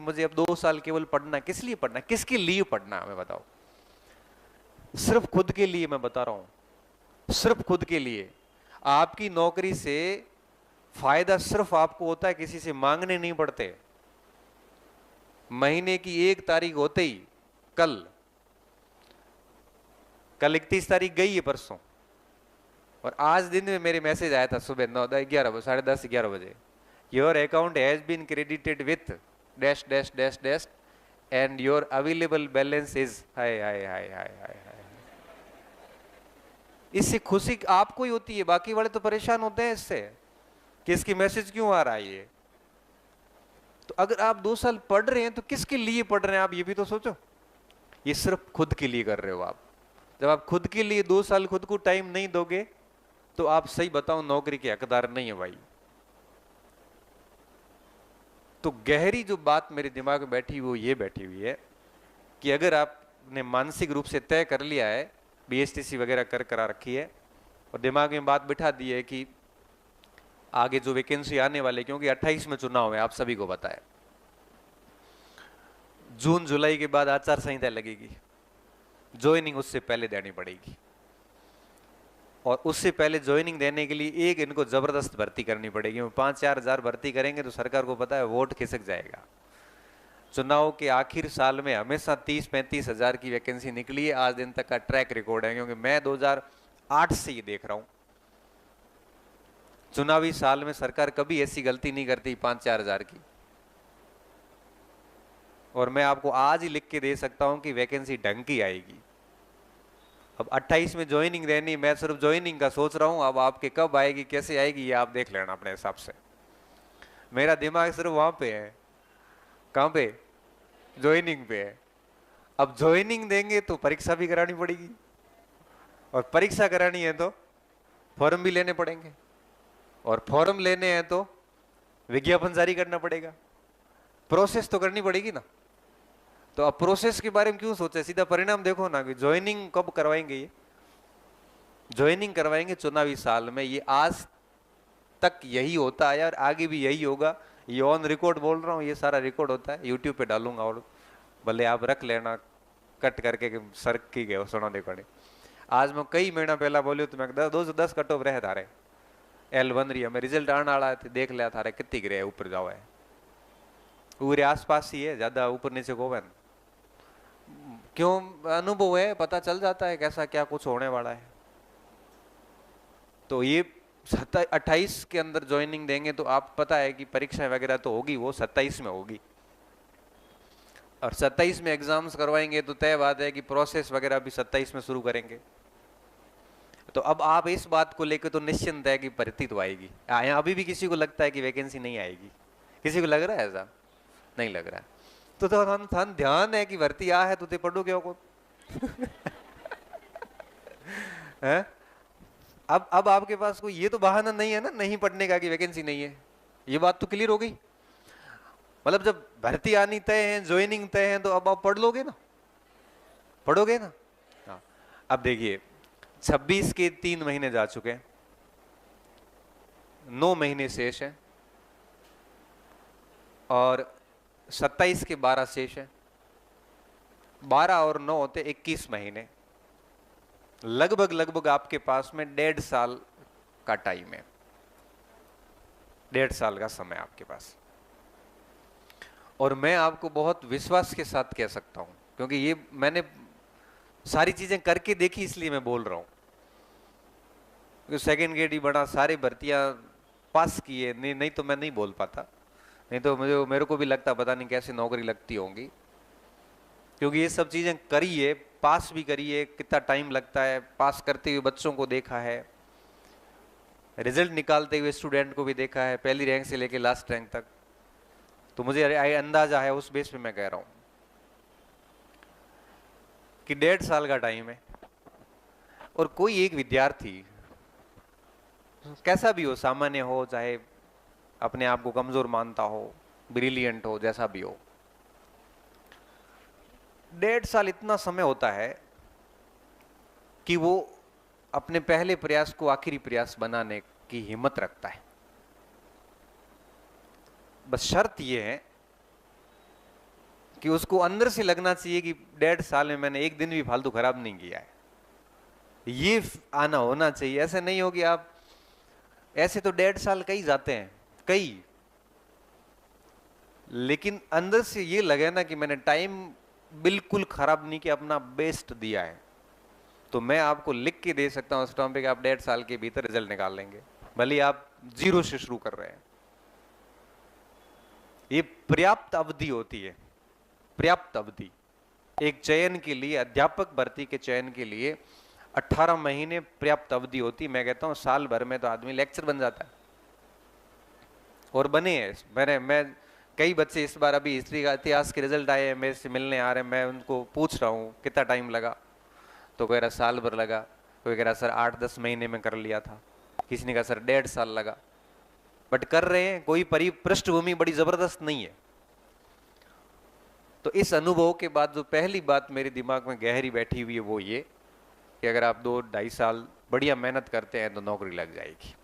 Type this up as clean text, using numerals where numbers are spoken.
मुझे अब 2 साल केवल पढ़ना है, किस लिए पढ़ना है, किसके लिए पढ़ना है, मैं बताओ। सिर्फ खुद के लिए मैं बता रहा हूं, सिर्फ खुद के लिए। आपकी नौकरी से फायदा सिर्फ आपको होता है, किसी से मांगने नहीं पड़ते। महीने की 1 तारीख होते ही, कल कल 31 तारीख गई है परसों, और आज दिन में मेरे मैसेज आया था सुबह 9, 11, 10:30, 11 बजे, your account has been credited with dash dash dash dash and your available balance is हाय हाय हाय हाय हाय हाय। इससे खुशी आपको ही होती है, बाकी वाले तो परेशान होते हैं इससे कि इसकी मैसेज क्यों आ रहा है ये। तो अगर आप 2 साल पढ़ रहे हैं तो किसके लिए पढ़ रहे हैं आप, ये भी तो सोचो। ये सिर्फ खुद के लिए कर रहे हो आप। जब आप खुद के लिए 2 साल खुद को टाइम नहीं दोगे तो आप, सही बताऊं, नौकरी के हकदार नहीं है भाई। तो गहरी जो बात मेरे दिमाग में बैठी वो ये बैठी हुई है कि अगर आपने मानसिक रूप से तय कर लिया है, बीएसटीसी वगैरह करा रखी है, और दिमाग में बात बिठा दी है कि आगे जो वैकेंसी आने वाले, क्योंकि 28 में चुनाव है, आप सभी को पता है, जून जुलाई के बाद आचार संहिता लगेगी, ज्वाइनिंग उससे पहले देनी पड़ेगी, और उससे पहले ज्वाइनिंग देने के लिए एक इनको जबरदस्त भर्ती करनी पड़ेगी। 5-4 हजार भर्ती करेंगे तो सरकार को पता है वोट खिसक जाएगा। चुनाव के आखिर साल में हमेशा 30-35 हजार की वैकेंसी निकली है, आज दिन तक का ट्रैक रिकॉर्ड है, क्योंकि मैं 2008 से ये देख रहा हूं। चुनावी साल में सरकार कभी ऐसी गलती नहीं करती 5-4 हजार की। और मैं आपको आज ही लिख के दे सकता हूं कि वैकेंसी ढंग की आएगी। अब 28 में ज्वाइनिंग देनी, मैं सिर्फ ज्वाइनिंग का सोच रहा हूं, अब आपके कब आएगी कैसे आएगी ये आप देख लेना अपने हिसाब से। मेरा दिमाग सिर्फ वहां पे है, कहां पे, ज्वाइनिंग पे है। अब ज्वाइनिंग देंगे तो परीक्षा भी करानी पड़ेगी, और परीक्षा करानी है तो फॉर्म भी लेने पड़ेंगे, और फॉर्म लेने हैं तो विज्ञापन जारी करना पड़ेगा, प्रोसेस तो करनी पड़ेगी ना। तो अब प्रोसेस के बारे में क्यों सोचे, सीधा परिणाम देखो ना कि ज्वाइनिंग कब करवाएंगे। ये ज्वाइनिंग करवाएंगे चुनावी साल में। ये आज तक यही होता है यार, आगे भी यही होगा। ये ऑन रिकॉर्ड बोल रहा हूँ, ये सारा रिकॉर्ड होता है, यूट्यूब पे डालूंगा, और भले आप रख लेना कट करके कि सर की गए सुना देखो। आज मैं कई महीना पहला बोलियो तो मैं 210 कट ऑफ रहे थारे एल बन रही है, मैं रिजल्ट आने वाला है, देख लिया थारे कितनी गिरे ऊपर जाओ है, पूरे आसपास ही है, ज्यादा ऊपर नीचे को है। क्यों, अनुभव है, पता चल जाता है कैसा क्या कुछ होने वाला है। तो ये 28 के अंदर ज्वाइनिंग देंगे तो आप पता है कि परीक्षा वगैरह तो होगी, वो 27 में होगी, और 27 में एग्जाम्स करवाएंगे तो तय बात है कि प्रोसेस वगैरह भी 27 में शुरू करेंगे। तो अब आप इस बात को लेकर तो निश्चिंत है कि भर्ती तो आएगी। अभी भी किसी को लगता है कि वैकेंसी नहीं आएगी? किसी को लग रहा है ऐसा? नहीं लग रहा है। तो थान ध्यान है कि भर्ती आ है तो ते पढ़ो क्यों को है? अब आपके पास कोई ये तो बहाना नहीं है ना नहीं पढ़ने का कि वैकेंसी नहीं है। ये बात तो क्लियर हो गई। मतलब जब भर्ती आनी तय है, ज्वाइनिंग तय है, तो अब आप पढ़ लोगे ना, पढ़ोगे ना। हाँ, अब देखिए 26 के 3 महीने जा चुके हैं, 9 महीने शेष है, और 27 के 12 शेष है, 12 और 9 होते 21 महीने। लगभग आपके पास में 1.5 साल का टाइम है, 1.5 साल का समय आपके पास। और मैं आपको बहुत विश्वास के साथ कह सकता हूं, क्योंकि ये मैंने सारी चीजें करके देखी, इसलिए मैं बोल रहा हूं। सेकेंड ग्रेड ही बड़ा, सारी भर्तियां पास किए, नहीं तो मैं नहीं बोल पाता, नहीं तो मेरे को भी लगता पता नहीं कैसे नौकरी लगती होंगी, क्योंकि ये सब चीजें करी है, पास भी करी है, कितना टाइम लगता है, पास करते हुए बच्चों को देखा है, रिजल्ट निकालते हुए स्टूडेंट को भी देखा है, पहली रैंक से लेके लास्ट रैंक तक। तो मुझे अंदाजा है, उस बेस पे मैं कह रहा हूं कि 1.5 साल का टाइम है। और कोई एक विद्यार्थी कैसा भी हो, सामान्य हो चाहे अपने आप को कमजोर मानता हो, ब्रिलियंट हो, जैसा भी हो, 1.5 साल इतना समय होता है कि वो अपने पहले प्रयास को आखिरी प्रयास बनाने की हिम्मत रखता है। बस शर्त यह है कि उसको अंदर से लगना चाहिए कि 1.5 साल में मैंने एक दिन भी फालतू खराब नहीं किया है, ये आना होना चाहिए। ऐसे नहीं हो कि आप ऐसे तो 1.5 साल कई जाते हैं कई, लेकिन अंदर से ये लगे ना कि मैंने टाइम बिल्कुल खराब नहीं किया, अपना बेस्ट दिया है, तो मैं आपको लिख के दे सकता हूं उस टाइम पे कि आप 1.5 साल के भीतर रिजल्ट निकाल लेंगे, भले आप 0 से शुरू कर रहे हैं। ये पर्याप्त अवधि होती है, पर्याप्त अवधि। एक चयन के लिए, अध्यापक भर्ती के चयन के लिए 18 महीने पर्याप्त अवधि होती। मैं कहता हूं साल भर में तो आदमी लेक्चर बन जाता है, और बने हैं। मैं कई बच्चे इस बार अभी हिस्ट्री का, इतिहास के रिजल्ट आए हैं, मेरे से मिलने आ रहे हैं, मैं उनको पूछ रहा हूँ कितना टाइम लगा, तो कह रहा साल भर लगा, कोई कह रहा सर 8-10 महीने में कर लिया था, किसी ने कहा सर 1.5 साल लगा, बट कर रहे हैं। कोई पृष्ठभूमि बड़ी जबरदस्त नहीं है। तो इस अनुभव के बाद जो पहली बात मेरे दिमाग में गहरी बैठी हुई है वो ये कि अगर आप 2-2.5 साल बढ़िया मेहनत करते हैं तो नौकरी लग जाएगी।